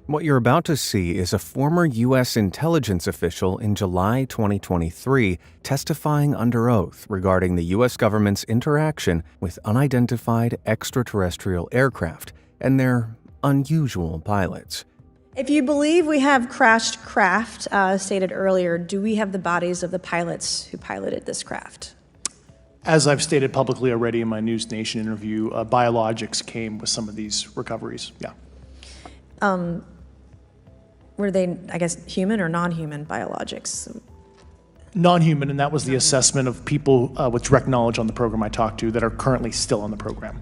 What you're about to see is a former U.S. intelligence official in July 2023 testifying under oath regarding the U.S. government's interaction with unidentified extraterrestrial aircraft and their unusual pilots. If you believe we have crashed craft, stated earlier, do we have the bodies of the pilots who piloted this craft? As I've stated publicly already in my News Nation interview, biologics came with some of these recoveries, yeah. Were they, I guess, human or non-human biologics? Non-human, and that was the assessment of people with direct knowledge on the program I talked to that are currently still on the program.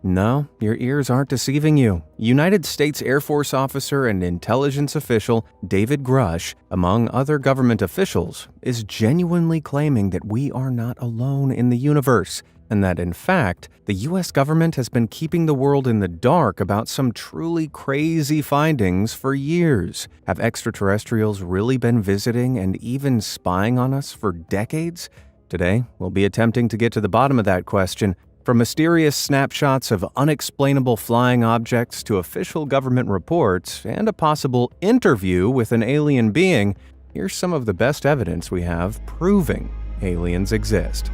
No, your ears aren't deceiving you. United States Air Force officer and intelligence official David Grush, among other government officials, is genuinely claiming that we are not alone in the universe, and that, in fact, the U.S. government has been keeping the world in the dark about some truly crazy findings for years. Have extraterrestrials really been visiting and even spying on us for decades? Today, we'll be attempting to get to the bottom of that question. From mysterious snapshots of unexplainable flying objects to official government reports and a possible interview with an alien being, here's some of the best evidence we have proving aliens exist.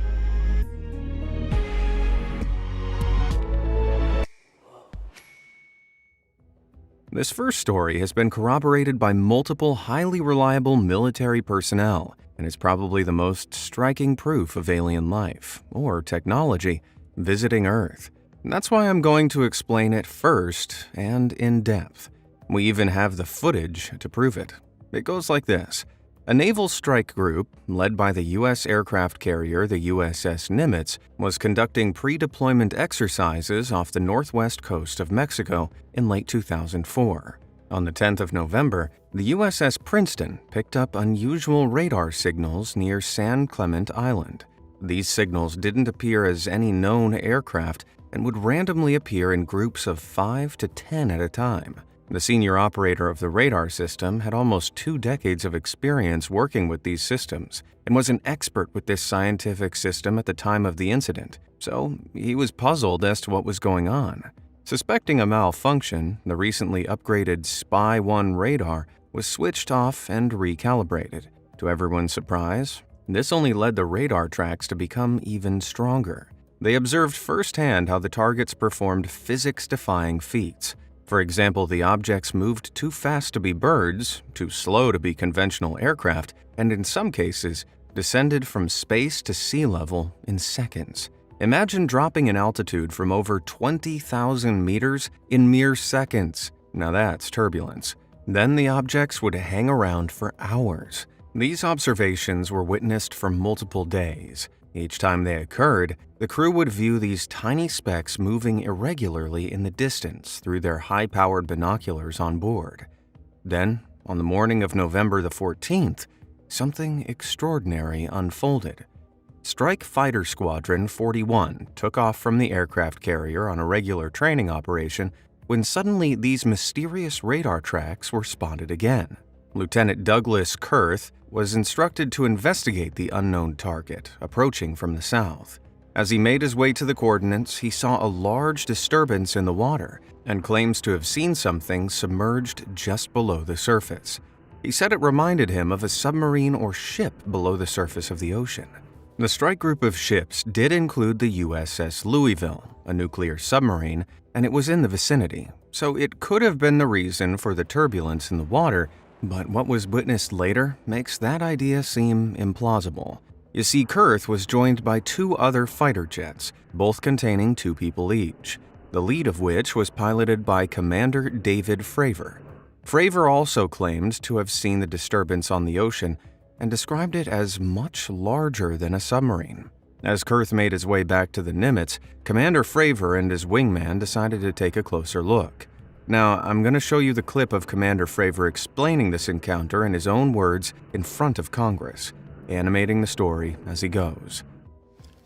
This first story has been corroborated by multiple highly reliable military personnel and is probably the most striking proof of alien life, or technology, visiting Earth. And that's why I'm going to explain it first and in depth. We even have the footage to prove it. It goes like this. A naval strike group, led by the U.S. aircraft carrier the USS Nimitz, was conducting pre-deployment exercises off the northwest coast of Mexico in late 2004. On the 10th of November, the USS Princeton picked up unusual radar signals near San Clemente Island. These signals didn't appear as any known aircraft and would randomly appear in groups of 5 to 10 at a time. The senior operator of the radar system had almost 2 decades of experience working with these systems and was an expert with this scientific system at the time of the incident, so he was puzzled as to what was going on. Suspecting a malfunction, the recently upgraded Spy-1 radar was switched off and recalibrated. To everyone's surprise, this only led the radar tracks to become even stronger. They observed firsthand how the targets performed physics-defying feats. For example, the objects moved too fast to be birds, too slow to be conventional aircraft, and in some cases, descended from space to sea level in seconds. Imagine dropping in altitude from over 20,000 meters in mere seconds. Now that's turbulence. Then the objects would hang around for hours. These observations were witnessed for multiple days. Each time they occurred, the crew would view these tiny specks moving irregularly in the distance through their high-powered binoculars on board. Then, on the morning of November the 14th, something extraordinary unfolded. Strike Fighter Squadron 41 took off from the aircraft carrier on a regular training operation when suddenly these mysterious radar tracks were spotted again. Lieutenant Douglas Kurth was instructed to investigate the unknown target approaching from the south. As he made his way to the coordinates, he saw a large disturbance in the water and claims to have seen something submerged just below the surface. He said it reminded him of a submarine or ship below the surface of the ocean. The strike group of ships did include the USS Louisville, a nuclear submarine, and it was in the vicinity, so it could have been the reason for the turbulence in the water, but what was witnessed later makes that idea seem implausible. You see, Kurth was joined by 2 other fighter jets, both containing 2 people each, the lead of which was piloted by Commander David Fravor. Fravor also claimed to have seen the disturbance on the ocean and described it as much larger than a submarine. As Kurth made his way back to the Nimitz, Commander Fravor and his wingman decided to take a closer look. Now, I'm going to show you the clip of Commander Fravor explaining this encounter in his own words in front of Congress, animating the story as he goes.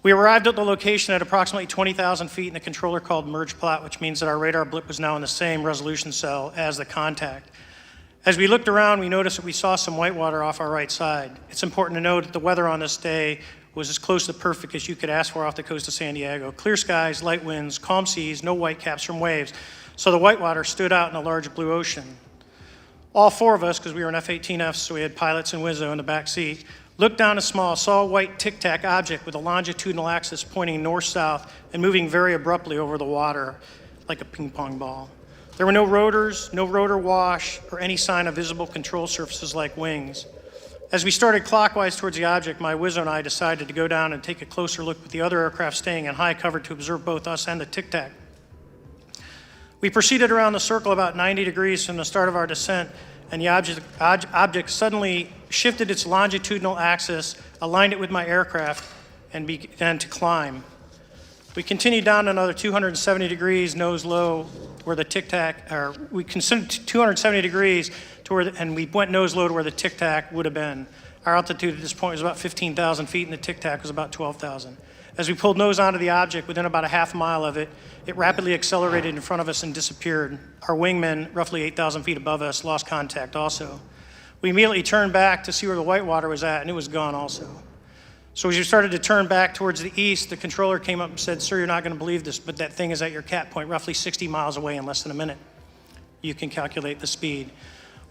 We arrived at the location at approximately 20,000 feet in a controller called merge plot, which means that our radar blip was now in the same resolution cell as the contact. As we looked around, we noticed that we saw some whitewater off our right side. It's important to note that the weather on this day was as close to perfect as you could ask for off the coast of San Diego. Clear skies, light winds, calm seas, no whitecaps from waves. So the whitewater stood out in a large blue ocean. All four of us, because we were in F-18Fs, so we had pilots and Wizzo in the back seat, looked down saw a white tic-tac object with a longitudinal axis pointing north-south and moving very abruptly over the water like a ping pong ball. There were no rotors, no rotor wash, or any sign of visible control surfaces like wings. As we started clockwise towards the object, my Wizzo and I decided to go down and take a closer look with the other aircraft staying in high cover to observe both us and the tic-tac. We proceeded around the circle about 90 degrees from the start of our descent, and the object suddenly shifted its longitudinal axis, aligned it with my aircraft, and began to climb. We continued down another 270 degrees, nose low, where the tic-tac, or we considered 270 degrees to where, and we went nose low to where the tic-tac would have been. Our altitude at this point was about 15,000 feet, and the tic-tac was about 12,000. As we pulled nose onto the object, within about a half mile of it, it rapidly accelerated in front of us and disappeared. Our wingmen, roughly 8,000 feet above us, lost contact also. We immediately turned back to see where the whitewater was at, and it was gone also. So as we started to turn back towards the east, the controller came up and said, "Sir, you're not going to believe this, but that thing is at your cat point, roughly 60 miles away in less than a minute. You can calculate the speed."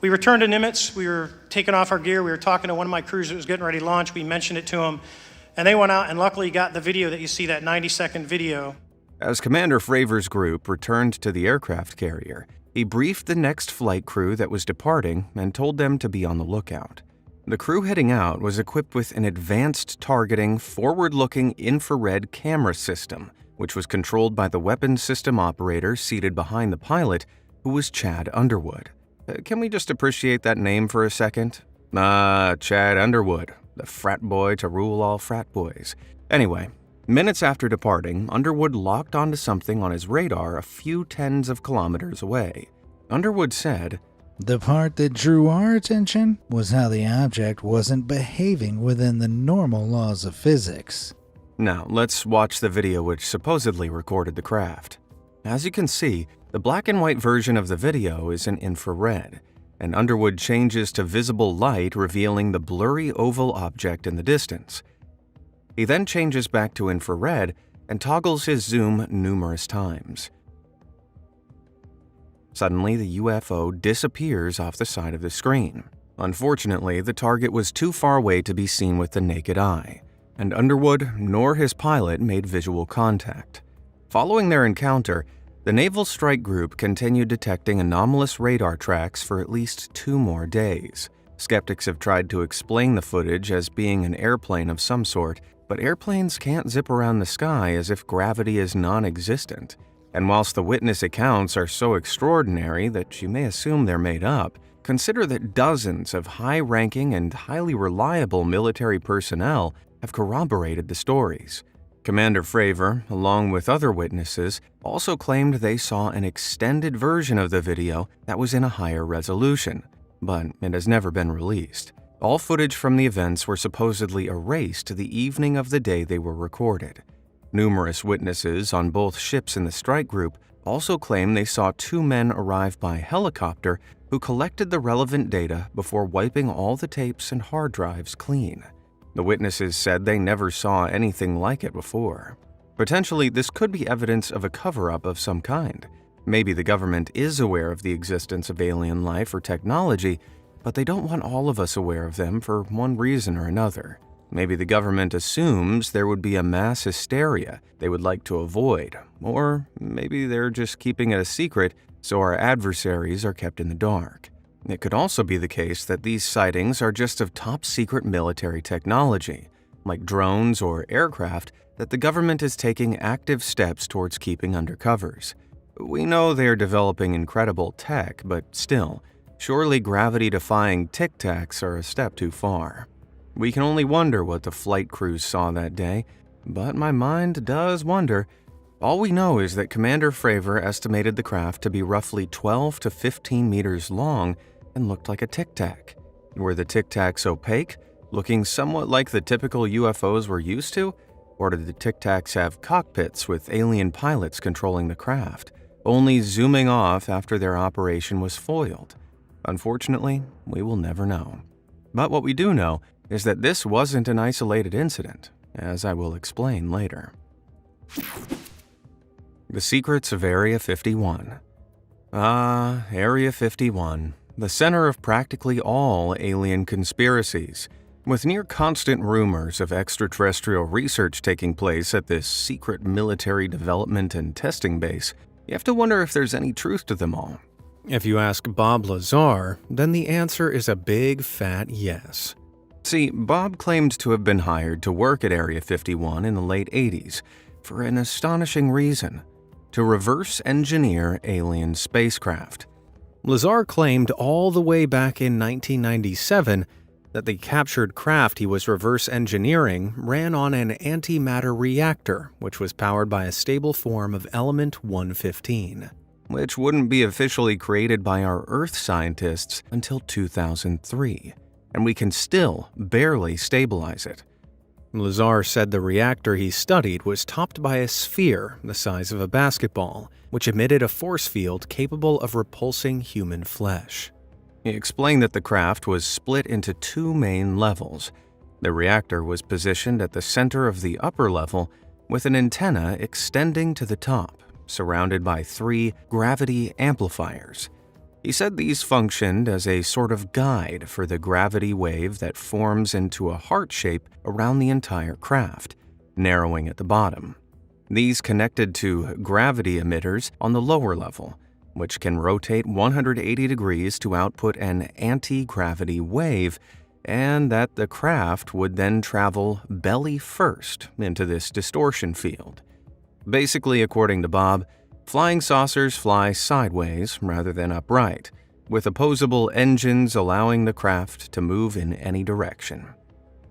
We returned to Nimitz. We were taking off our gear. We were talking to one of my crews that was getting ready to launch. We mentioned it to him, and they went out and luckily got the video that you see, that 90-second video. As Commander Fravor's group returned to the aircraft carrier, he briefed the next flight crew that was departing and told them to be on the lookout. The crew heading out was equipped with an advanced targeting, forward-looking infrared camera system, which was controlled by the weapons system operator seated behind the pilot, who was Chad Underwood. Can we just appreciate that name for a second? Chad Underwood, the frat boy to rule all frat boys. Anyway, minutes after departing, Underwood locked onto something on his radar a few tens of kilometers away. Underwood said, "The part that drew our attention was how the object wasn't behaving within the normal laws of physics." Now, let's watch the video which supposedly recorded the craft. As you can see, the black and white version of the video is in infrared, and Underwood changes to visible light, revealing the blurry oval object in the distance. He then changes back to infrared and toggles his zoom numerous times. Suddenly, the UFO disappears off the side of the screen. Unfortunately, the target was too far away to be seen with the naked eye, and Underwood nor his pilot made visual contact. Following their encounter, the Naval Strike Group continued detecting anomalous radar tracks for at least 2 more days. Skeptics have tried to explain the footage as being an airplane of some sort, but airplanes can't zip around the sky as if gravity is non-existent. And whilst the witness accounts are so extraordinary that you may assume they're made up, consider that dozens of high-ranking and highly reliable military personnel have corroborated the stories. Commander Fravor, along with other witnesses, also claimed they saw an extended version of the video that was in a higher resolution, but it has never been released. All footage from the events were supposedly erased the evening of the day they were recorded. Numerous witnesses on both ships in the strike group also claim they saw 2 men arrive by helicopter who collected the relevant data before wiping all the tapes and hard drives clean. The witnesses said they never saw anything like it before. Potentially, this could be evidence of a cover-up of some kind. Maybe the government is aware of the existence of alien life or technology, but they don't want all of us aware of them for one reason or another. Maybe the government assumes there would be a mass hysteria they would like to avoid, or maybe they're just keeping it a secret so our adversaries are kept in the dark. It could also be the case that these sightings are just of top-secret military technology, like drones or aircraft that the government is taking active steps towards keeping under covers. We know they are developing incredible tech, but still, surely gravity-defying tic-tacs are a step too far. We can only wonder what the flight crews saw that day, but my mind does wonder. All we know is that Commander Fravor estimated the craft to be roughly 12 to 15 meters long and looked like a tic-tac. Were the tic-tacs opaque, looking somewhat like the typical UFOs we're used to? Or did the tic-tacs have cockpits with alien pilots controlling the craft, only zooming off after their operation was foiled? Unfortunately, we will never know. But what we do know is that this wasn't an isolated incident, as I will explain later. The secrets of Area 51. Area 51. the center of practically all alien conspiracies, with near constant rumors of extraterrestrial research taking place at this secret military development and testing base. You have to wonder if there's any truth to them all. If you ask Bob Lazar, then the answer is a big fat yes. See, Bob claimed to have been hired to work at Area 51 in the late 80s for an astonishing reason: to reverse engineer alien spacecraft. Lazar claimed all the way back in 1997 that the captured craft he was reverse engineering ran on an antimatter reactor, which was powered by a stable form of element 115, which wouldn't be officially created by our Earth scientists until 2003, and we can still barely stabilize it. Lazar said the reactor he studied was topped by a sphere the size of a basketball, which emitted a force field capable of repulsing human flesh. He explained that the craft was split into two main levels. The reactor was positioned at the center of the upper level, with an antenna extending to the top, surrounded by 3 gravity amplifiers. He said these functioned as a sort of guide for the gravity wave that forms into a heart shape around the entire craft, narrowing at the bottom. These connected to gravity emitters on the lower level, which can rotate 180 degrees to output an anti-gravity wave, and that the craft would then travel belly first into this distortion field. Basically, according to Bob, flying saucers fly sideways rather than upright, with opposable engines allowing the craft to move in any direction.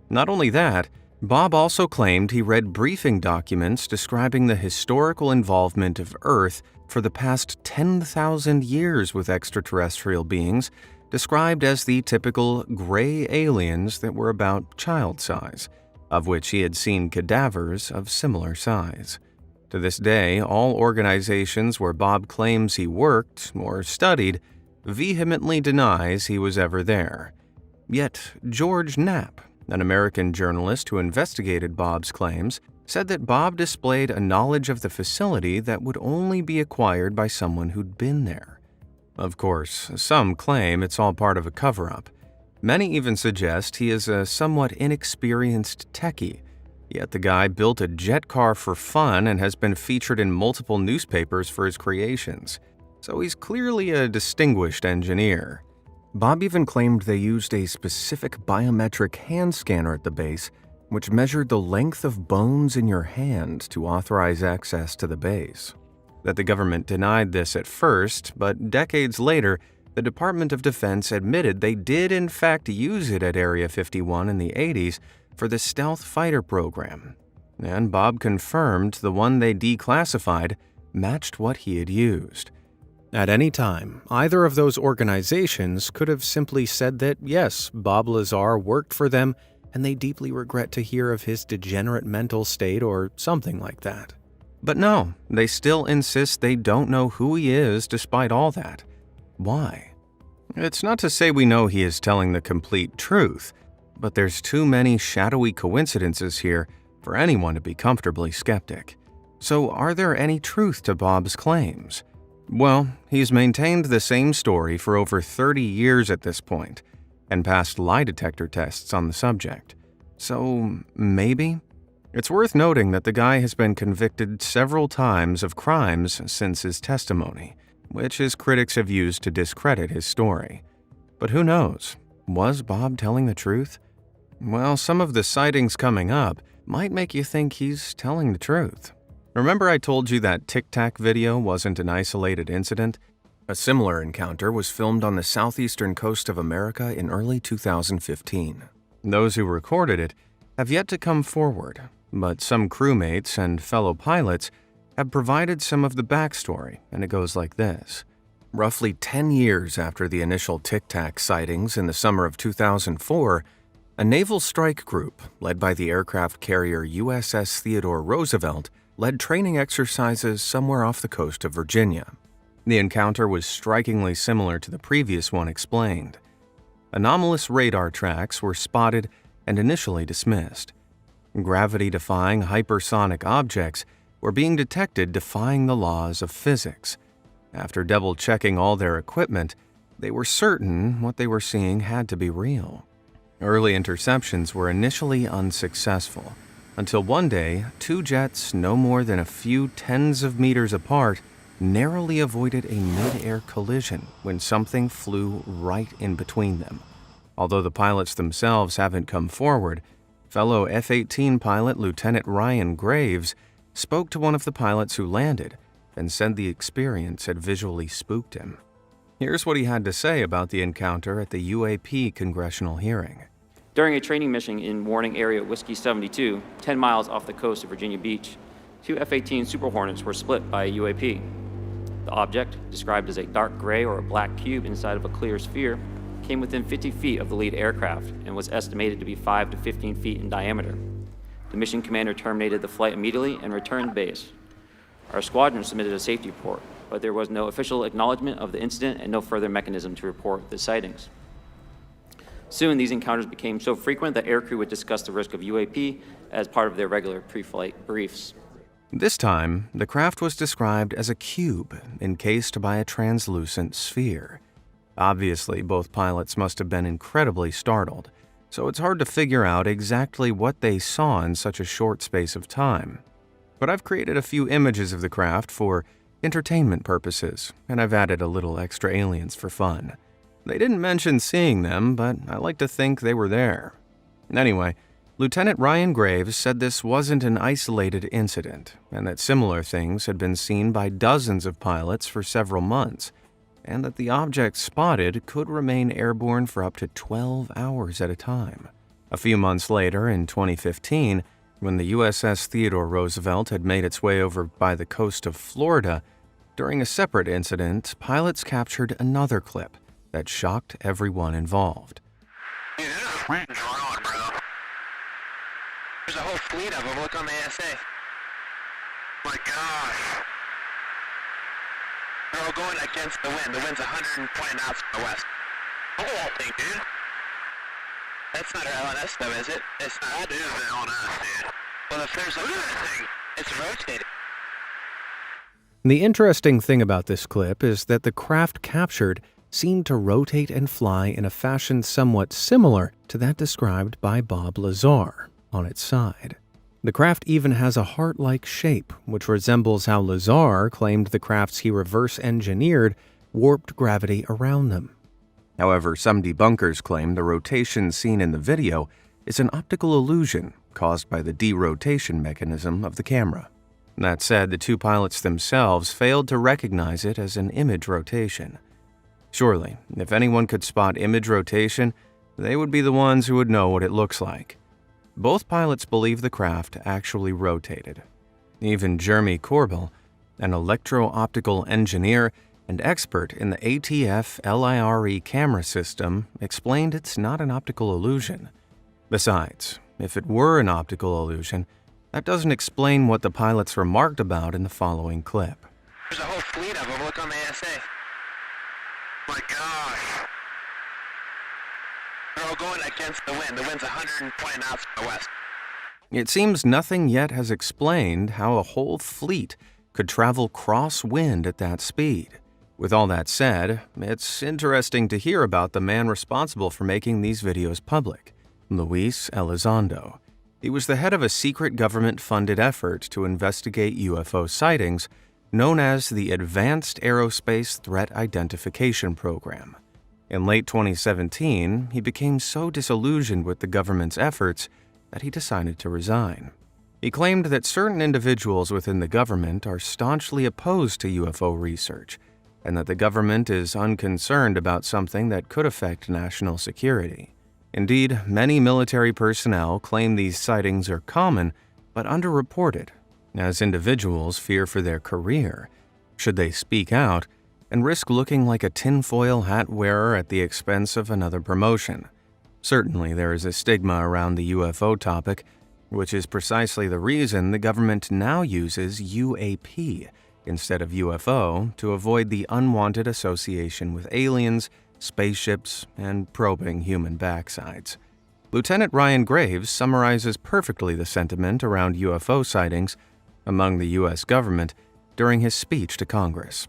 Not only that, Bob also claimed he read briefing documents describing the historical involvement of Earth for the past 10,000 years with extraterrestrial beings, described as the typical gray aliens that were about child size, of which he had seen cadavers of similar size. To this day, all organizations where Bob claims he worked or studied vehemently denies he was ever there. Yet George Knapp, an American journalist who investigated Bob's claims, said that Bob displayed a knowledge of the facility that would only be acquired by someone who'd been there. Of course, some claim it's all part of a cover-up. Many even suggest he is a somewhat inexperienced techie, yet the guy built a jet car for fun and has been featured in multiple newspapers for his creations. So he's clearly a distinguished engineer. Bob even claimed they used a specific biometric hand scanner at the base, which measured the length of bones in your hand to authorize access to the base. That the government denied this at first, but decades later, the Department of Defense admitted they did in fact use it at Area 51 in the 80s for the stealth fighter program, and Bob confirmed the one they declassified matched what he had used. At any time, either of those organizations could have simply said that yes, Bob Lazar worked for them and they deeply regret to hear of his degenerate mental state or something like that. But no, they still insist they don't know who he is despite all that. Why? It's not to say we know he is telling the complete truth, but there's too many shadowy coincidences here for anyone to be comfortably skeptic. So are there any truth to Bob's claims? Well, he's maintained the same story for over 30 years at this point, and passed lie detector tests on the subject. So, maybe? It's worth noting that the guy has been convicted several times of crimes since his testimony, which his critics have used to discredit his story. But who knows? Was Bob telling the truth? Well, some of the sightings coming up might make you think he's telling the truth. Remember I told you that Tic Tac video wasn't an isolated incident? A similar encounter was filmed on the southeastern coast of America in early 2015. Those who recorded it have yet to come forward, but some crewmates and fellow pilots have provided some of the backstory, and it goes like this. Roughly 10 years after the initial Tic Tac sightings in the summer of 2004, a naval strike group, led by the aircraft carrier USS Theodore Roosevelt, led training exercises somewhere off the coast of Virginia. The encounter was strikingly similar to the previous one explained. Anomalous radar tracks were spotted and initially dismissed. Gravity-defying hypersonic objects were being detected defying the laws of physics. After double-checking all their equipment, They were certain what they were seeing had to be real. Early interceptions were initially unsuccessful, until one day, two jets no more than a few tens of meters apart narrowly avoided a mid-air collision when something flew right in between them. Although the pilots themselves haven't come forward, fellow F-18 pilot Lieutenant Ryan Graves spoke to one of the pilots who landed and said the experience had visually spooked him. Here's what he had to say about the encounter at the UAP congressional hearing. During a training mission in Warning Area Whiskey 72, 10 miles off the coast of Virginia Beach, two F-18 Super Hornets were split by a UAP. The object, described as a dark gray or a black cube inside of a clear sphere, came within 50 feet of the lead aircraft and was estimated to be 5 to 15 feet in diameter. The mission commander terminated the flight immediately and returned to base. Our squadron submitted a safety report, but there was no official acknowledgement of the incident and no further mechanism to report the sightings. Soon, these encounters became so frequent that aircrew would discuss the risk of UAP as part of their regular pre-flight briefs. This time, the craft was described as a cube encased by a translucent sphere. Obviously, both pilots must have been incredibly startled, so it's hard to figure out exactly what they saw in such a short space of time. But I've created a few images of the craft for entertainment purposes, and I've added a little extra aliens for fun. They didn't mention seeing them, but I like to think they were there. Anyway, Lieutenant Ryan Graves said this wasn't an isolated incident, and that similar things had been seen by dozens of pilots for several months, and that the object spotted could remain airborne for up to 12 hours at a time. A few months later, in 2015, when the USS Theodore Roosevelt had made its way over by the coast of Florida, during a separate incident, pilots captured another clip that shocked everyone involved. Dude, there's a going on, bro. There's a whole fleet of them. Look on the ASA. My gosh. They're all going against the wind. The wind's 120 knots from the west. Look at that thing, dude. That's not our LNS, though, is it? It's not. That is an LNS, dude. Well, if there's a look at that thing, it's rotating. The interesting thing about this clip is that the craft captured seemed to rotate and fly in a fashion somewhat similar to that described by Bob Lazar on its side. The craft even has a heart-like shape, which resembles how Lazar claimed the crafts he reverse-engineered warped gravity around them. However, some debunkers claim the rotation seen in the video is an optical illusion caused by the derotation mechanism of the camera. That said, the two pilots themselves failed to recognize it as an image rotation. Surely, if anyone could spot image rotation, they would be the ones who would know what it looks like. Both pilots believe the craft actually rotated. Even Jeremy Corbell, an electro-optical engineer and expert in the ATF LIRE camera system, explained it's not an optical illusion. Besides, if it were an optical illusion, that doesn't explain what the pilots remarked about in the following clip. There's a whole fleet of them. Look on the ASA. My gosh. They're all going against the wind. The wind's 120 knots from the west. It seems nothing yet has explained how a whole fleet could travel cross-wind at that speed. With all that said, it's interesting to hear about the man responsible for making these videos public, Luis Elizondo. He was the head of a secret government-funded effort to investigate UFO sightings known as the Advanced Aerospace Threat Identification Program. In late 2017, he became so disillusioned with the government's efforts that he decided to resign. He claimed that certain individuals within the government are staunchly opposed to UFO research, and that the government is unconcerned about something that could affect national security. Indeed, many military personnel claim these sightings are common but underreported, as individuals fear for their career should they speak out and risk looking like a tinfoil hat wearer at the expense of another promotion. Certainly, there is a stigma around the UFO topic, which is precisely the reason the government now uses UAP instead of UFO to avoid the unwanted association with aliens, spaceships, and probing human backsides. Lieutenant Ryan Graves summarizes perfectly the sentiment around UFO sightings among the U.S. government during his speech to Congress.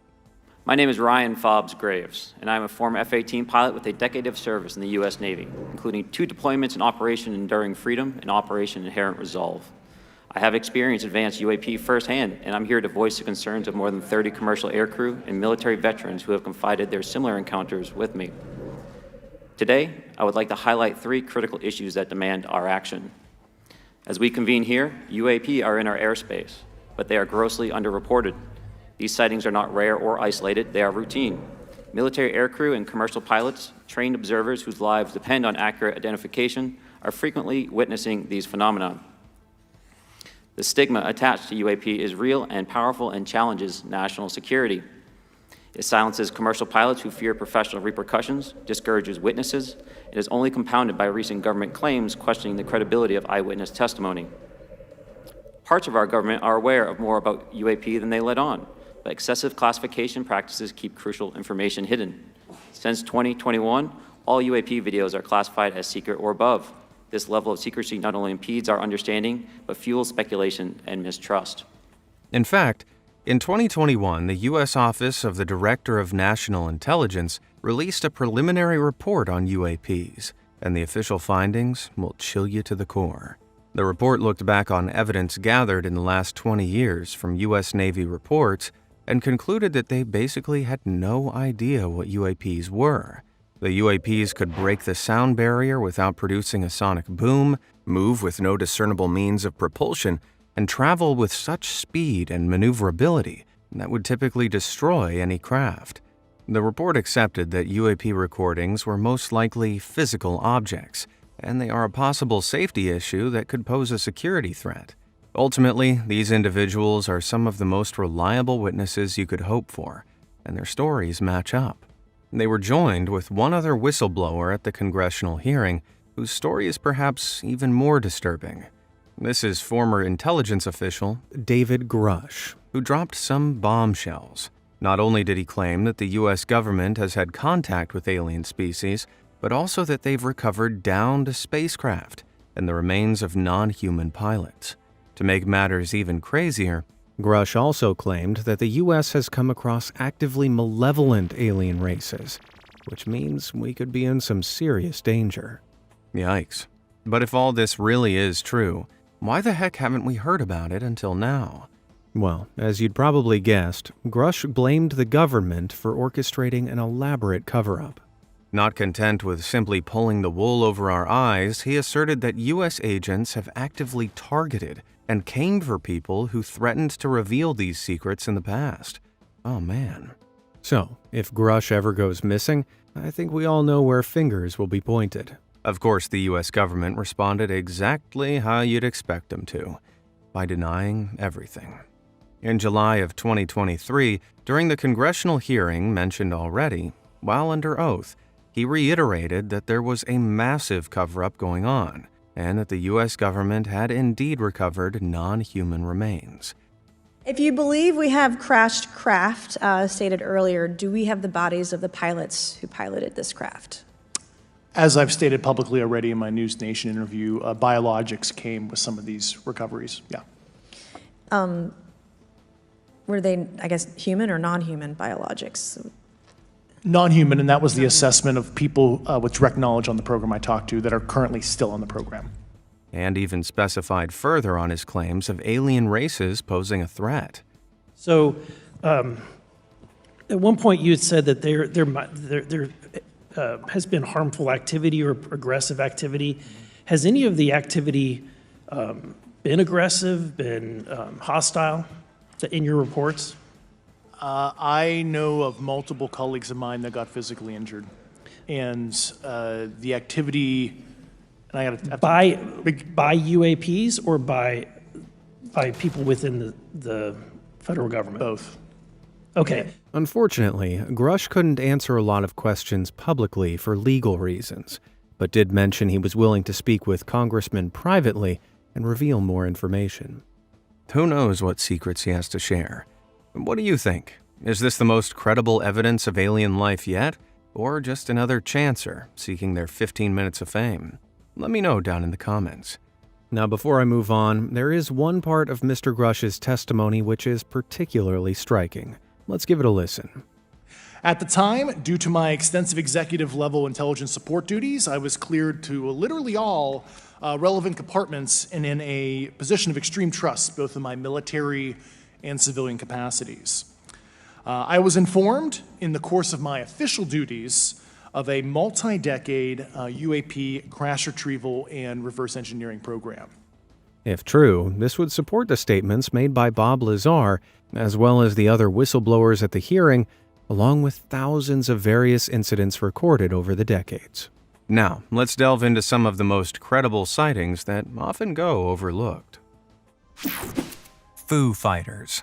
My name is Ryan Fobbs Graves, and I'm a former F-18 pilot with a decade of service in the U.S. Navy, including 2 deployments in Operation Enduring Freedom and Operation Inherent Resolve. I have experienced advanced UAP firsthand, and I'm here to voice the concerns of more than 30 commercial aircrew and military veterans who have confided their similar encounters with me. Today, I would like to highlight 3 critical issues that demand our action. As we convene here, UAP are in our airspace, but they are grossly underreported. These sightings are not rare or isolated, they are routine. Military aircrew and commercial pilots, trained observers whose lives depend on accurate identification, are frequently witnessing these phenomena. The stigma attached to UAP is real and powerful and challenges national security. It silences commercial pilots who fear professional repercussions, discourages witnesses, and is only compounded by recent government claims questioning the credibility of eyewitness testimony. Parts of our government are aware of more about UAP than they let on, but excessive classification practices keep crucial information hidden. Since 2021, all UAP videos are classified as secret or above. This level of secrecy not only impedes our understanding, but fuels speculation and mistrust. In fact, in 2021, the U.S. Office of the Director of National Intelligence released a preliminary report on UAPs, and the official findings will chill you to the core. The report looked back on evidence gathered in the last 20 years from U.S. Navy reports and concluded that they basically had no idea what UAPs were. The UAPs could break the sound barrier without producing a sonic boom, move with no discernible means of propulsion, and travel with such speed and maneuverability that would typically destroy any craft. The report accepted that UAP recordings were most likely physical objects, and they are a possible safety issue that could pose a security threat. Ultimately, these individuals are some of the most reliable witnesses you could hope for, and their stories match up. They were joined with one other whistleblower at the congressional hearing, whose story is perhaps even more disturbing. This is former intelligence official David Grush, who dropped some bombshells. Not only did he claim that the U.S. government has had contact with alien species, but also that they've recovered downed spacecraft and the remains of non-human pilots. To make matters even crazier, Grush also claimed that the U.S. has come across actively malevolent alien races, which means we could be in some serious danger. Yikes. But if all this really is true, why the heck haven't we heard about it until now? Well, as you'd probably guessed, Grush blamed the government for orchestrating an elaborate cover-up. Not content with simply pulling the wool over our eyes, he asserted that U.S. agents have actively targeted and caned for people who threatened to reveal these secrets in the past. Oh man. So, if Grush ever goes missing, I think we all know where fingers will be pointed. Of course, the U.S. government responded exactly how you'd expect them to, by denying everything. In July of 2023, during the congressional hearing mentioned already, while under oath, he reiterated that there was a massive cover-up going on, and that the U.S. government had indeed recovered non-human remains. If you believe we have crashed craft, stated earlier, do we have the bodies of the pilots who piloted this craft? As I've stated publicly already in my News Nation interview, biologics came with some of these recoveries, yeah. Were they, I guess, human or non-human biologics? Non-human, and that was the assessment of people with direct knowledge on the program I talked to that are currently still on the program. And even specified further on his claims of alien races posing a threat. So, at one point you had said that there has been harmful activity or aggressive activity. Has any of the activity been aggressive, been hostile in your reports? I know of multiple colleagues of mine that got physically injured. And the activity, and I got by UAPs or by people within the federal government? both. Okay. Unfortunately, Grush couldn't answer a lot of questions publicly for legal reasons, but did mention he was willing to speak with congressmen privately and reveal more information. Who knows what secrets he has to share? What do you think? Is this the most credible evidence of alien life yet, or just another chancer seeking their 15 minutes of fame? Let me know down in the comments. Now, before I move on, there is one part of Mr. Grush's testimony which is particularly striking. Let's give it a listen. At the time, due to my extensive executive-level intelligence support duties, I was cleared to literally all relevant compartments and in a position of extreme trust, both in my military and civilian capacities. I was informed in the course of my official duties of a multi-decade UAP crash retrieval and reverse engineering program. If true, this would support the statements made by Bob Lazar, as well as the other whistleblowers at the hearing, along with thousands of various incidents recorded over the decades. Now, let's delve into some of the most credible sightings that often go overlooked. Foo Fighters.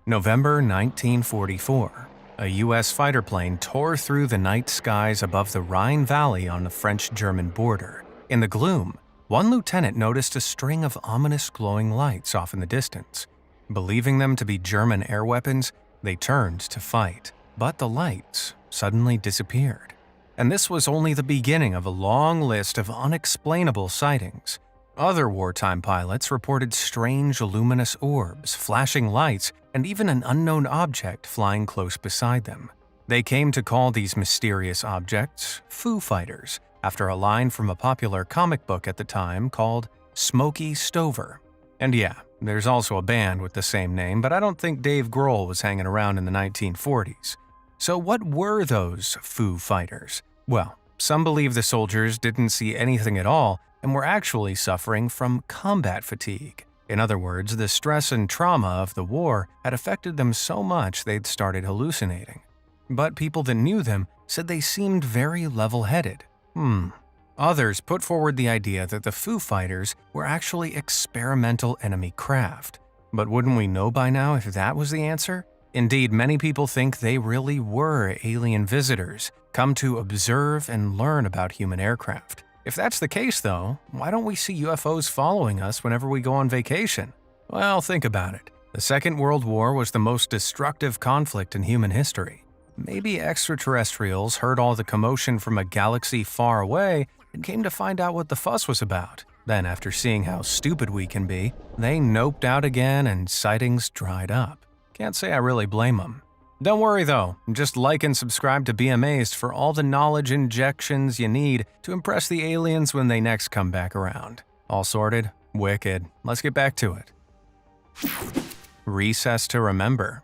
November 1944. A U.S. fighter plane tore through the night skies above the Rhine Valley on the French-German border. In the gloom, one lieutenant noticed a string of ominous glowing lights off in the distance. Believing them to be German air weapons, they turned to fight. But the lights suddenly disappeared. And this was only the beginning of a long list of unexplainable sightings. Other wartime pilots reported strange luminous orbs, flashing lights, and even an unknown object flying close beside them. They came to call these mysterious objects Foo Fighters, after a line from a popular comic book at the time called Smokey Stover. And yeah, there's also a band with the same name, but I don't think Dave Grohl was hanging around in the 1940s. So what were those Foo Fighters? Well, some believe the soldiers didn't see anything at all and were actually suffering from combat fatigue. In other words, the stress and trauma of the war had affected them so much they'd started hallucinating. But people that knew them said they seemed very level-headed. Others put forward the idea that the Foo Fighters were actually experimental enemy craft. But wouldn't we know by now if that was the answer? Indeed, many people think they really were alien visitors, come to observe and learn about human aircraft. If that's the case, though, why don't we see UFOs following us whenever we go on vacation? Well, think about it. The Second World War was the most destructive conflict in human history. Maybe extraterrestrials heard all the commotion from a galaxy far away and came to find out what the fuss was about. Then, after seeing how stupid we can be, they noped out again and sightings dried up. Can't say I really blame them. Don't worry though, just like and subscribe to Be Amazed for all the knowledge injections you need to impress the aliens when they next come back around. All sorted? Wicked. Let's get back to it. Recess to remember.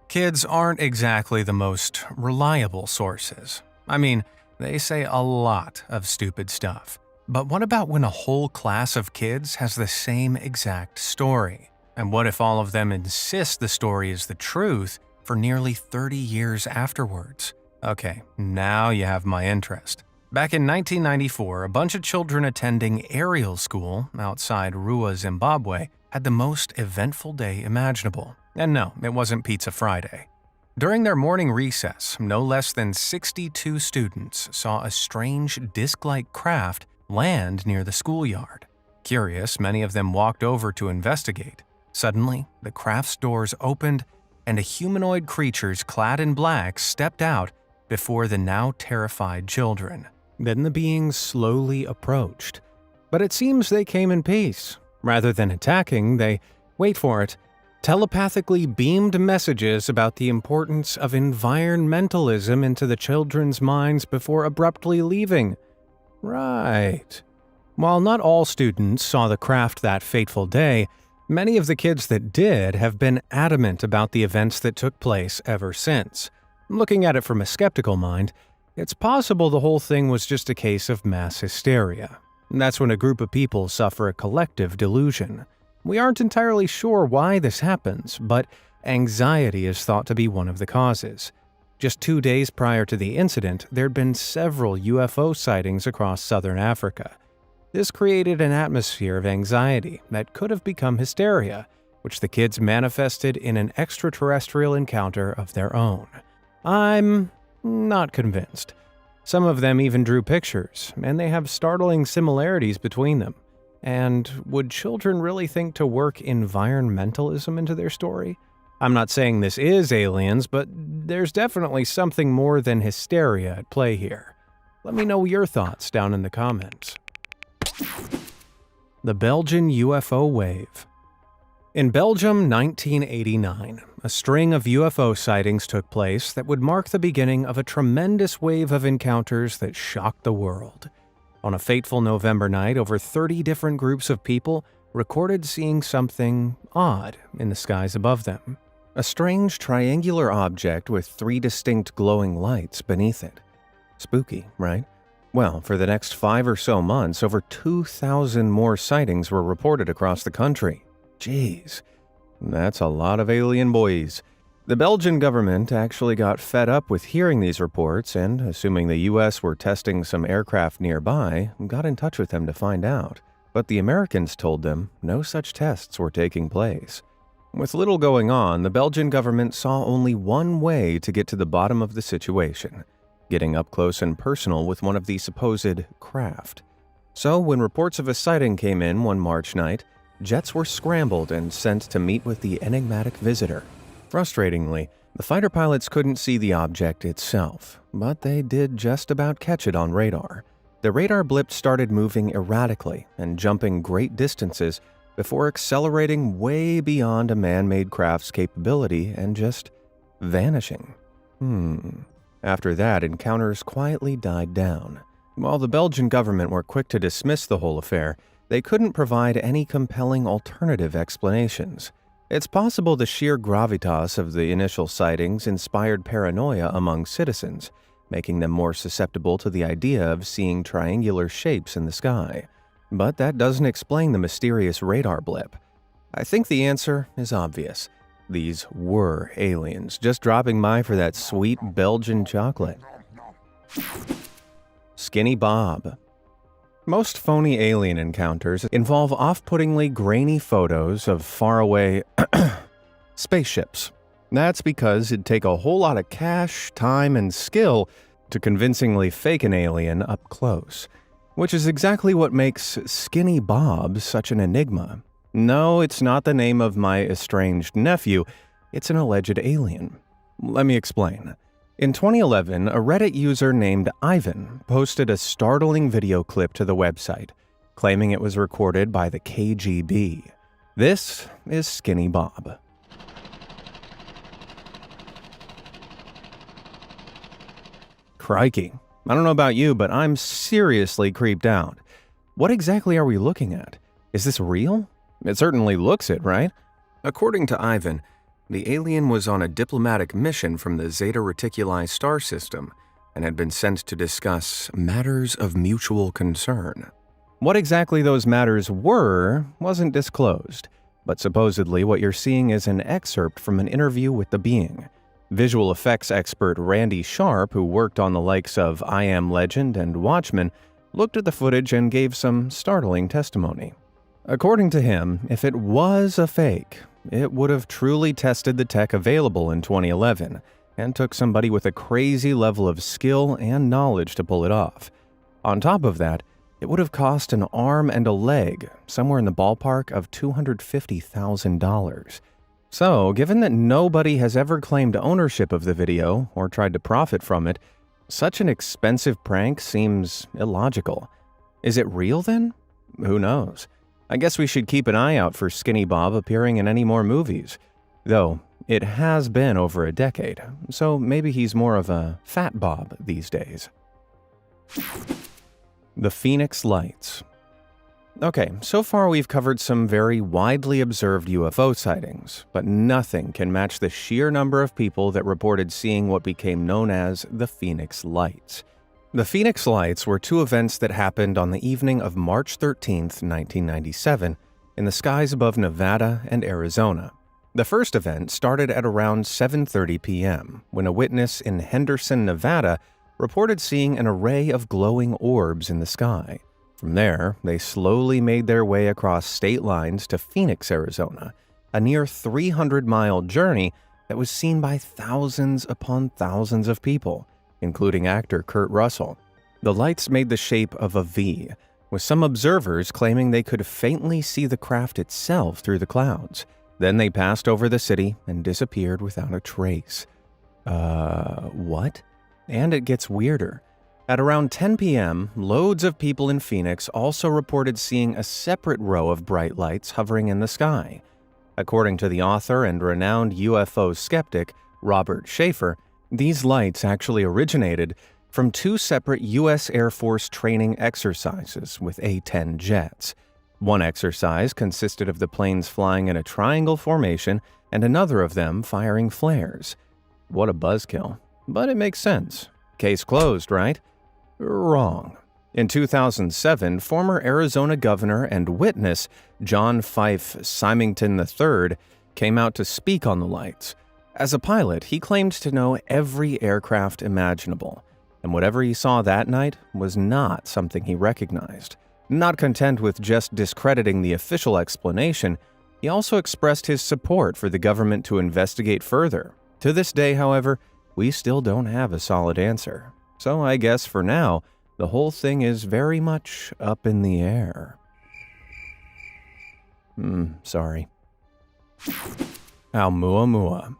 Kids aren't exactly the most reliable sources. I mean, they say a lot of stupid stuff. But what about when a whole class of kids has the same exact story? And what if all of them insist the story is the truth for nearly 30 years afterwards? Okay, now you have my interest. Back in 1994, a bunch of children attending aerial school outside Rua, Zimbabwe, had the most eventful day imaginable. And no, it wasn't Pizza Friday. During their morning recess, no less than 62 students saw a strange disc-like craft land near the schoolyard. Curious, many of them walked over to investigate. Suddenly, the craft's doors opened and a humanoid creatures clad in black stepped out before the now terrified children. Then the beings slowly approached. But it seems they came in peace. Rather than attacking, they, wait for it, telepathically beamed messages about the importance of environmentalism into the children's minds before abruptly leaving. Right. While not all students saw the craft that fateful day, many of the kids that did have been adamant about the events that took place ever since. Looking at it from a skeptical mind, it's possible the whole thing was just a case of mass hysteria. That's when a group of people suffer a collective delusion. We aren't entirely sure why this happens, but anxiety is thought to be one of the causes. Just 2 days prior to the incident, there'd been several UFO sightings across southern Africa. This created an atmosphere of anxiety that could have become hysteria, which the kids manifested in an extraterrestrial encounter of their own. I'm not convinced. Some of them even drew pictures, and they have startling similarities between them. And would children really think to work environmentalism into their story? I'm not saying this is aliens, but there's definitely something more than hysteria at play here. Let me know your thoughts down in the comments. The Belgian UFO wave. In Belgium, 1989, a string of UFO sightings took place that would mark the beginning of a tremendous wave of encounters that shocked the world. On a fateful November night, over 30 different groups of people recorded seeing something odd in the skies above them. A strange triangular object with 3 distinct glowing lights beneath it. Spooky, right? Well, for the next 5 or so months, over 2,000 more sightings were reported across the country. Jeez, that's a lot of alien boys. The Belgian government actually got fed up with hearing these reports and, assuming the US were testing some aircraft nearby, got in touch with them to find out. But the Americans told them no such tests were taking place. With little going on, the Belgian government saw only one way to get to the bottom of the situation: getting up close and personal with one of the supposed craft. So when reports of a sighting came in one March night, jets were scrambled and sent to meet with the enigmatic visitor. Frustratingly, the fighter pilots couldn't see the object itself, but they did just about catch it on radar. The radar blip started moving erratically and jumping great distances before accelerating way beyond a man-made craft's capability and just vanishing. After that, encounters quietly died down. While the Belgian government were quick to dismiss the whole affair, they couldn't provide any compelling alternative explanations. It's possible the sheer gravitas of the initial sightings inspired paranoia among citizens, making them more susceptible to the idea of seeing triangular shapes in the sky. But that doesn't explain the mysterious radar blip. I think the answer is obvious. These were aliens, just dropping by for that sweet Belgian chocolate. Skinny Bob. Most phony alien encounters involve off-puttingly grainy photos of faraway spaceships. That's because it'd take a whole lot of cash, time, and skill to convincingly fake an alien up close, which is exactly what makes Skinny Bob such an enigma. No, it's not the name of my estranged nephew, it's an alleged alien. Let me explain. In 2011, a Reddit user named Ivan posted a startling video clip to the website, claiming it was recorded by the KGB. This is Skinny Bob. Crikey. I don't know about you, but I'm seriously creeped out. What exactly are we looking at? Is this real? It certainly looks it, right? According to Ivan, the alien was on a diplomatic mission from the Zeta Reticuli star system and had been sent to discuss matters of mutual concern. What exactly those matters were wasn't disclosed, but supposedly what you're seeing is an excerpt from an interview with the being. Visual effects expert Randy Sharp, who worked on the likes of I Am Legend and Watchmen, looked at the footage and gave some startling testimony. According to him, if it was a fake, it would have truly tested the tech available in 2011 and took somebody with a crazy level of skill and knowledge to pull it off. On top of that, it would have cost an arm and a leg, somewhere in the ballpark of $250,000. So, given that nobody has ever claimed ownership of the video or tried to profit from it, such an expensive prank seems illogical. Is it real then? Who knows? I guess we should keep an eye out for Skinny Bob appearing in any more movies. Though, it has been over a decade, so maybe he's more of a Fat Bob these days. The Phoenix Lights. Okay, so far we've covered some very widely observed UFO sightings, but nothing can match the sheer number of people that reported seeing what became known as the Phoenix Lights. The Phoenix Lights were 2 events that happened on the evening of March 13, 1997, in the skies above Nevada and Arizona. The first event started at around 7:30 p.m., when a witness in Henderson, Nevada, reported seeing an array of glowing orbs in the sky. From there, they slowly made their way across state lines to Phoenix, Arizona, a near 300-mile journey that was seen by thousands upon thousands of people, including actor Kurt Russell. The lights made the shape of a V, with some observers claiming they could faintly see the craft itself through the clouds. Then they passed over the city and disappeared without a trace. What? And it gets weirder. At around 10 p.m., loads of people in Phoenix also reported seeing a separate row of bright lights hovering in the sky. According to the author and renowned UFO skeptic Robert Schaefer, these lights actually originated from two separate U.S. Air Force training exercises with A-10 jets. One exercise consisted of the planes flying in a triangle formation and another of them firing flares. What a buzzkill. But it makes sense. Case closed, right? Wrong. In 2007, former Arizona governor and witness John Fife Symington III came out to speak on the lights. As a pilot, he claimed to know every aircraft imaginable, and whatever he saw that night was not something he recognized. Not content with just discrediting the official explanation, he also expressed his support for the government to investigate further. To this day, however, we still don't have a solid answer. So I guess for now, the whole thing is very much up in the air. Sorry. Oumuamua.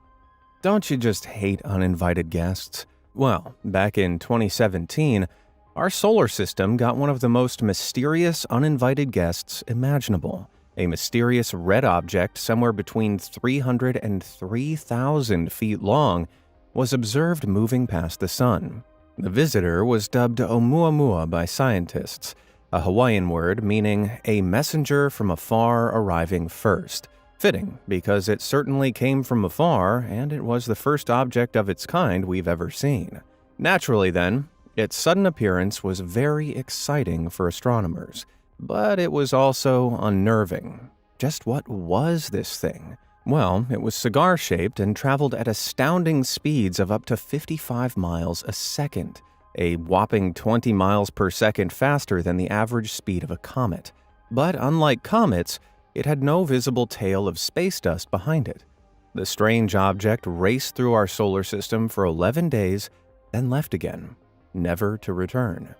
Don't you just hate uninvited guests? Well, back in 2017, our solar system got one of the most mysterious uninvited guests imaginable. A mysterious red object somewhere between 300 and 3,000 feet long was observed moving past the sun. The visitor was dubbed Oumuamua by scientists, a Hawaiian word meaning a messenger from afar arriving first. Fitting, because it certainly came from afar, and it was the first object of its kind we've ever seen. Naturally then, its sudden appearance was very exciting for astronomers, but it was also unnerving. Just what was this thing? Well, it was cigar-shaped and traveled at astounding speeds of up to 55 miles a second, a whopping 20 miles per second faster than the average speed of a comet. But unlike comets, it had no visible tail of space dust behind it. The strange object raced through our solar system for 11 days, then left again, never to return.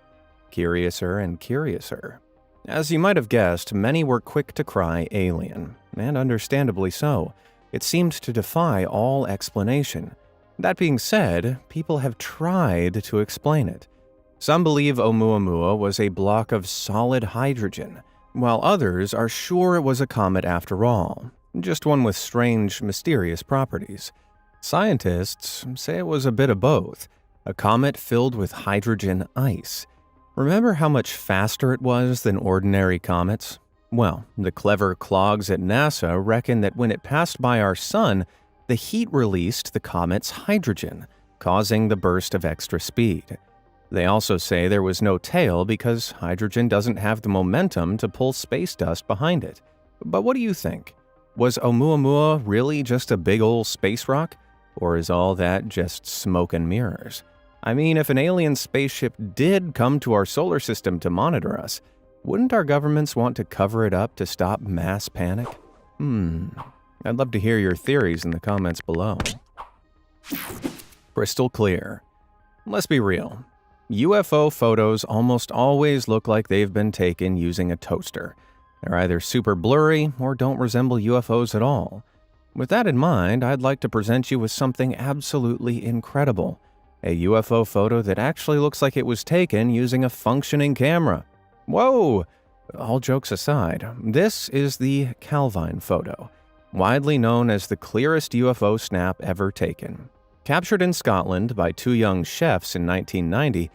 Curiouser and curiouser. As you might have guessed, many were quick to cry alien, and understandably so. It seemed to defy all explanation. That being said, people have tried to explain it. Some believe Oumuamua was a block of solid hydrogen, while others are sure it was a comet after all, just one with strange, mysterious properties. Scientists say it was a bit of both, a comet filled with hydrogen ice. Remember how much faster it was than ordinary comets? Well, the clever clogs at NASA reckon that when it passed by our sun, the heat released the comet's hydrogen, causing the burst of extra speed. They also say there was no tail because hydrogen doesn't have the momentum to pull space dust behind it. But what do you think? Was Oumuamua really just a big old space rock? Or is all that just smoke and mirrors? I mean, if an alien spaceship did come to our solar system to monitor us, wouldn't our governments want to cover it up to stop mass panic? I'd love to hear your theories in the comments below. Crystal clear. Let's be real. UFO photos almost always look like they've been taken using a toaster. They're either super blurry or don't resemble UFOs at all. With that in mind, I'd like to present you with something absolutely incredible. A UFO photo that actually looks like it was taken using a functioning camera. Whoa! All jokes aside, this is the Calvine photo, widely known as the clearest UFO snap ever taken. Captured in Scotland by two young chefs in 1990,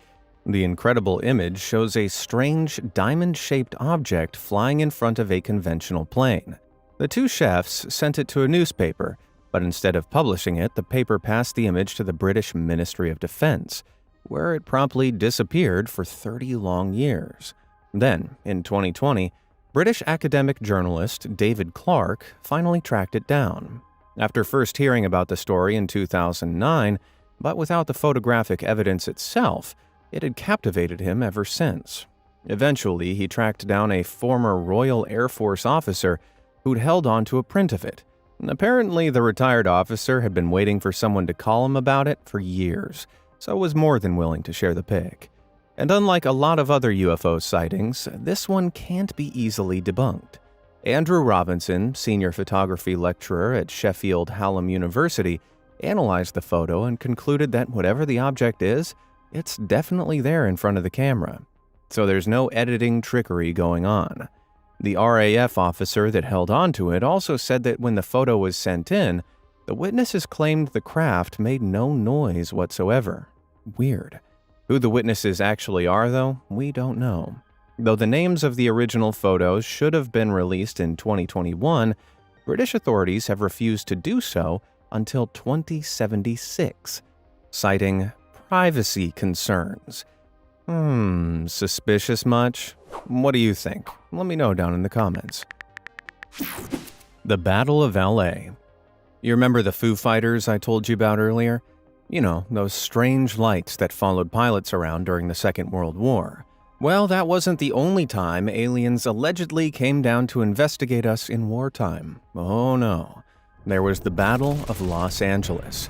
the incredible image shows a strange diamond-shaped object flying in front of a conventional plane. The two chefs sent it to a newspaper, but instead of publishing it, the paper passed the image to the British Ministry of Defense, where it promptly disappeared for 30 long years. Then, in 2020, British academic journalist David Clarke finally tracked it down. After first hearing about the story in 2009, but without the photographic evidence itself, it had captivated him ever since. Eventually, he tracked down a former Royal Air Force officer who'd held on to a print of it. Apparently, the retired officer had been waiting for someone to call him about it for years, so was more than willing to share the pic. And unlike a lot of other UFO sightings, this one can't be easily debunked. Andrew Robinson, senior photography lecturer at Sheffield Hallam University, analyzed the photo and concluded that whatever the object is, it's definitely there in front of the camera. So there's no editing trickery going on. The RAF officer that held onto it also said that when the photo was sent in, the witnesses claimed the craft made no noise whatsoever. Weird. Who the witnesses actually are, though, we don't know. Though the names of the original photos should have been released in 2021, British authorities have refused to do so until 2076, citing privacy concerns. Suspicious much? What do you think? Let me know down in the comments. The Battle of LA. You remember the Foo Fighters I told you about earlier? You know, those strange lights that followed pilots around during the Second World War. Well, that wasn't the only time aliens allegedly came down to investigate us in wartime. Oh no. There was the Battle of Los Angeles.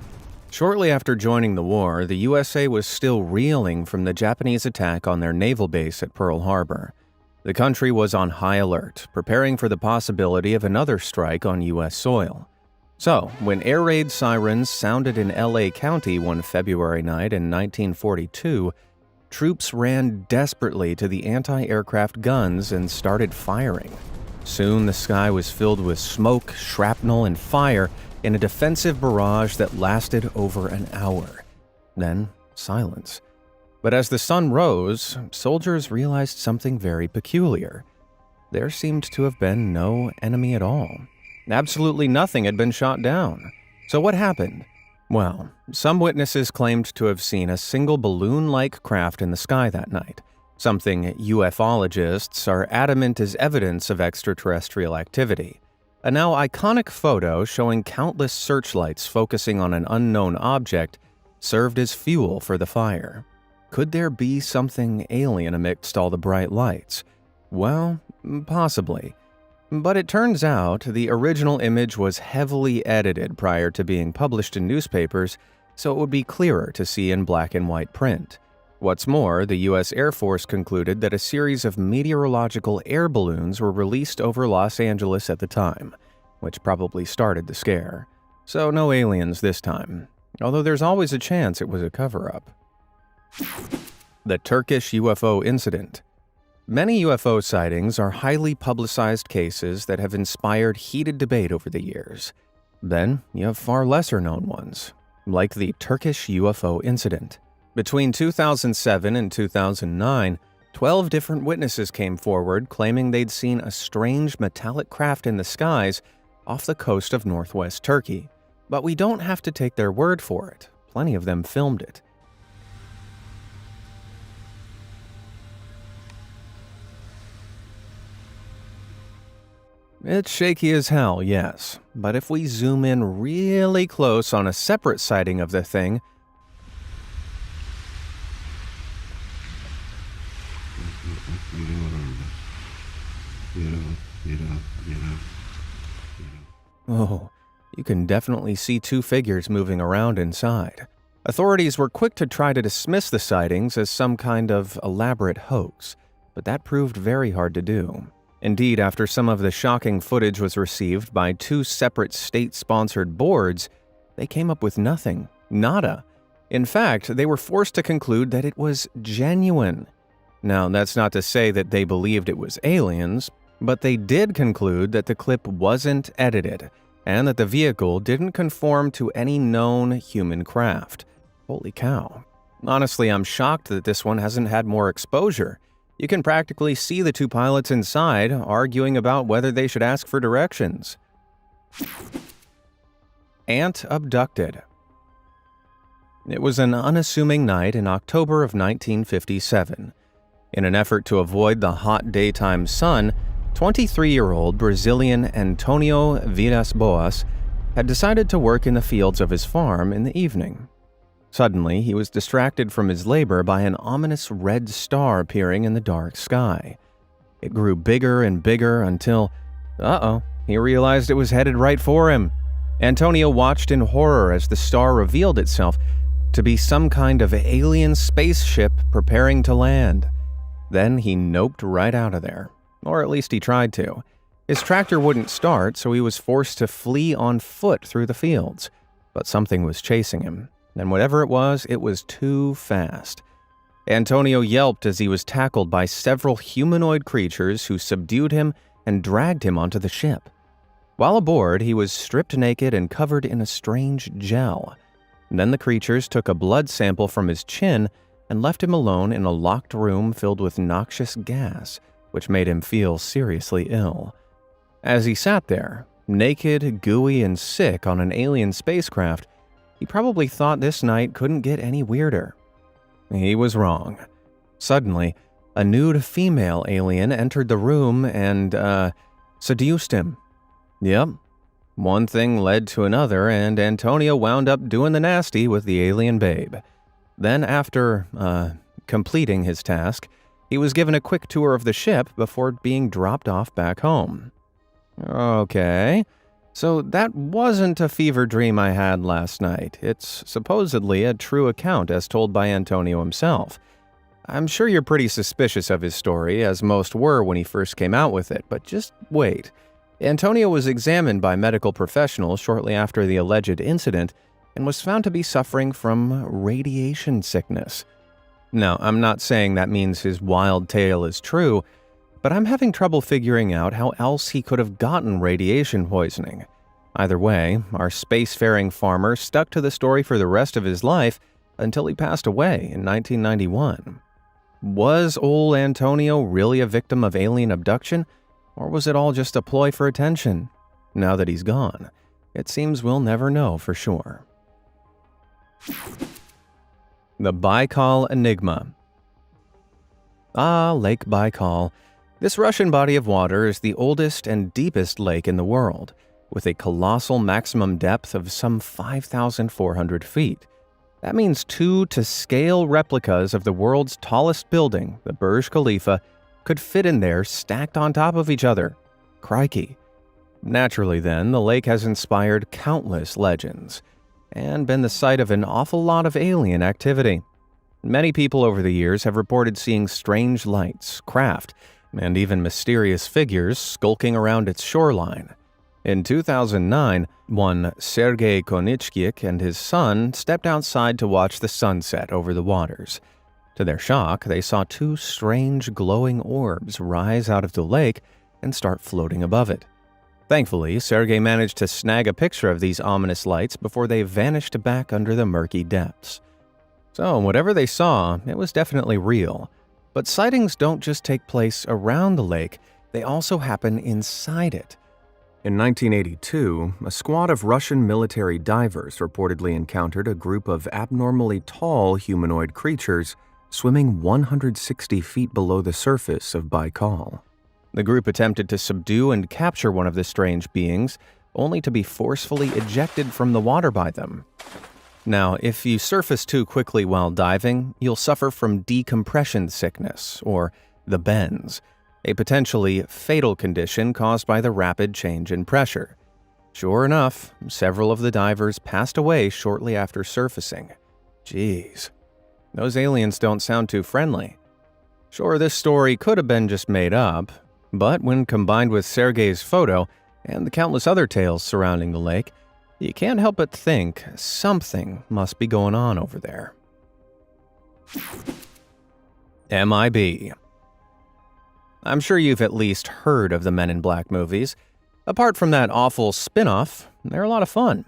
Shortly after joining the war, the USA was still reeling from the Japanese attack on their naval base at Pearl Harbor. The country was on high alert, preparing for the possibility of another strike on U.S. soil. So, when air raid sirens sounded in LA County one February night in 1942, troops ran desperately to the anti-aircraft guns and started firing. Soon the sky was filled with smoke, shrapnel, and fire in a defensive barrage that lasted over an hour. Then, silence. But as the sun rose, soldiers realized something very peculiar. There seemed to have been no enemy at all. Absolutely nothing had been shot down. So what happened? Well, some witnesses claimed to have seen a single balloon-like craft in the sky that night, something ufologists are adamant is evidence of extraterrestrial activity. A now iconic photo showing countless searchlights focusing on an unknown object served as fuel for the fire. Could there be something alien amidst all the bright lights? Well, possibly. But it turns out the original image was heavily edited prior to being published in newspapers, so it would be clearer to see in black and white print. What's more, the U.S. Air Force concluded that a series of meteorological air balloons were released over Los Angeles at the time, which probably started the scare. So no aliens this time, although there's always a chance it was a cover-up. The Turkish UFO Incident. Many UFO sightings are highly publicized cases that have inspired heated debate over the years. Then, you have far lesser-known ones, like the Turkish UFO incident. Between 2007 and 2009, 12 different witnesses came forward claiming they'd seen a strange metallic craft in the skies off the coast of northwest Turkey. But we don't have to take their word for it. Plenty of them filmed it. It's shaky as hell, yes, but if we zoom in really close on a separate sighting of the thing, oh, you can definitely see two figures moving around inside. Authorities were quick to try to dismiss the sightings as some kind of elaborate hoax, but that proved very hard to do. Indeed, after some of the shocking footage was received by two separate state-sponsored boards, they came up with nothing. Nada. In fact, they were forced to conclude that it was genuine. Now, that's not to say that they believed it was aliens, but they did conclude that the clip wasn't edited, and that the vehicle didn't conform to any known human craft. Holy cow. Honestly, I'm shocked that this one hasn't had more exposure. You can practically see the two pilots inside arguing about whether they should ask for directions. Ant abducted. It was an unassuming night in October of 1957. In an effort to avoid the hot daytime sun, 23-year-old Brazilian Antonio Villas-Boas had decided to work in the fields of his farm in the evening. Suddenly, he was distracted from his labor by an ominous red star appearing in the dark sky. It grew bigger and bigger until, he realized it was headed right for him. Antonio watched in horror as the star revealed itself to be some kind of alien spaceship preparing to land. Then he noped right out of there, or at least he tried to. His tractor wouldn't start, so he was forced to flee on foot through the fields. But something was chasing him. And whatever it was too fast. Antonio yelped as he was tackled by several humanoid creatures who subdued him and dragged him onto the ship. While aboard, he was stripped naked and covered in a strange gel. Then the creatures took a blood sample from his chin and left him alone in a locked room filled with noxious gas, which made him feel seriously ill. As he sat there, naked, gooey, and sick on an alien spacecraft, he probably thought this night couldn't get any weirder. He was wrong. Suddenly, a nude female alien entered the room and, seduced him. Yep. One thing led to another, and Antonio wound up doing the nasty with the alien babe. Then after, completing his task, he was given a quick tour of the ship before being dropped off back home. Okay, so that wasn't a fever dream I had last night. It's supposedly a true account as told by Antonio himself. I'm sure you're pretty suspicious of his story, as most were when he first came out with it, but just wait. Antonio was examined by medical professionals shortly after the alleged incident and was found to be suffering from radiation sickness. Now, I'm not saying that means his wild tale is true, but I'm having trouble figuring out how else he could have gotten radiation poisoning. Either way, our spacefaring farmer stuck to the story for the rest of his life until he passed away in 1991. Was old Antonio really a victim of alien abduction, or was it all just a ploy for attention? Now that he's gone, it seems we'll never know for sure. The Baikal Enigma. Lake Baikal. This Russian body of water is the oldest and deepest lake in the world, with a colossal maximum depth of some 5,400 feet. That means 2 to-scale replicas of the world's tallest building, the Burj Khalifa, could fit in there stacked on top of each other. Crikey. Naturally then, the lake has inspired countless legends and been the site of an awful lot of alien activity. Many people over the years have reported seeing strange lights, craft, and even mysterious figures skulking around its shoreline. In 2009, one Sergei Konitschkik and his son stepped outside to watch the sunset over the waters. To their shock, they saw 2 strange glowing orbs rise out of the lake and start floating above it. Thankfully, Sergei managed to snag a picture of these ominous lights before they vanished back under the murky depths. So, whatever they saw, it was definitely real. But sightings don't just take place around the lake, they also happen inside it. In 1982, a squad of Russian military divers reportedly encountered a group of abnormally tall humanoid creatures swimming 160 feet below the surface of Baikal. The group attempted to subdue and capture one of the strange beings, only to be forcefully ejected from the water by them. Now, if you surface too quickly while diving, you'll suffer from decompression sickness, or the bends, a potentially fatal condition caused by the rapid change in pressure. Sure enough, several of the divers passed away shortly after surfacing. Jeez, those aliens don't sound too friendly. Sure, this story could have been just made up, but when combined with Sergei's photo and the countless other tales surrounding the lake, you can't help but think something must be going on over there. MIB. I'm sure you've at least heard of the Men in Black movies. Apart from that awful spin-off, they're a lot of fun.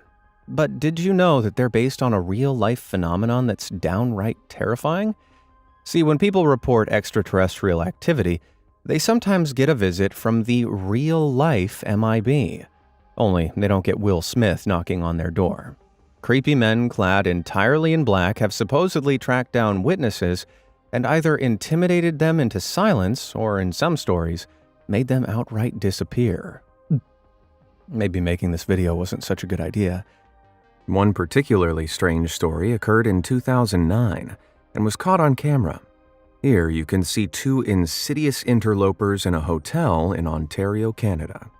But did you know that they're based on a real-life phenomenon that's downright terrifying? See, when people report extraterrestrial activity, they sometimes get a visit from the real-life MIB. Only they don't get Will Smith knocking on their door. Creepy men clad entirely in black have supposedly tracked down witnesses and either intimidated them into silence or, in some stories, made them outright disappear. Maybe making this video wasn't such a good idea. One particularly strange story occurred in 2009 and was caught on camera. Here you can see 2 insidious interlopers in a hotel in Ontario, Canada.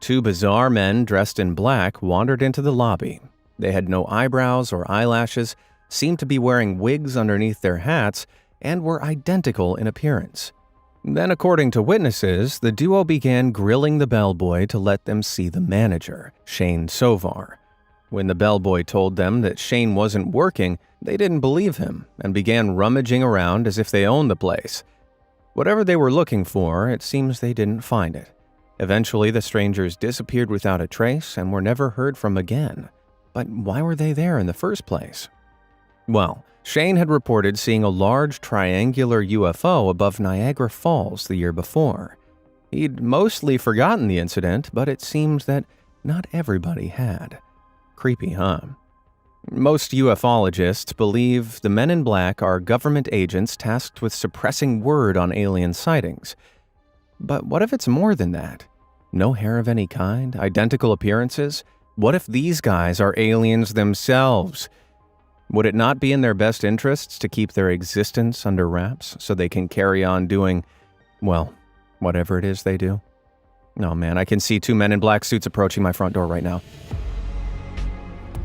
2 bizarre men dressed in black wandered into the lobby. They had no eyebrows or eyelashes, seemed to be wearing wigs underneath their hats, and were identical in appearance. Then, according to witnesses, the duo began grilling the bellboy to let them see the manager, Shane Sovar. When the bellboy told them that Shane wasn't working, they didn't believe him and began rummaging around as if they owned the place. Whatever they were looking for, it seems they didn't find it. Eventually, the strangers disappeared without a trace and were never heard from again. But why were they there in the first place? Well, Shane had reported seeing a large triangular UFO above Niagara Falls the year before. He'd mostly forgotten the incident, but it seems that not everybody had. Creepy, huh? Most ufologists believe the men in black are government agents tasked with suppressing word on alien sightings. But what if it's more than that? No hair of any kind, identical appearances? What if these guys are aliens themselves? Would it not be in their best interests to keep their existence under wraps so they can carry on doing, well, whatever it is they do? Oh man, I can see 2 men in black suits approaching my front door right now.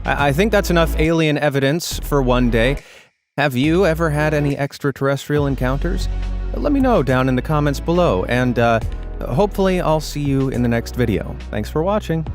I think that's enough alien evidence for one day. Have you ever had any extraterrestrial encounters? Let me know down in the comments below, and hopefully I'll see you in the next video. Thanks for watching.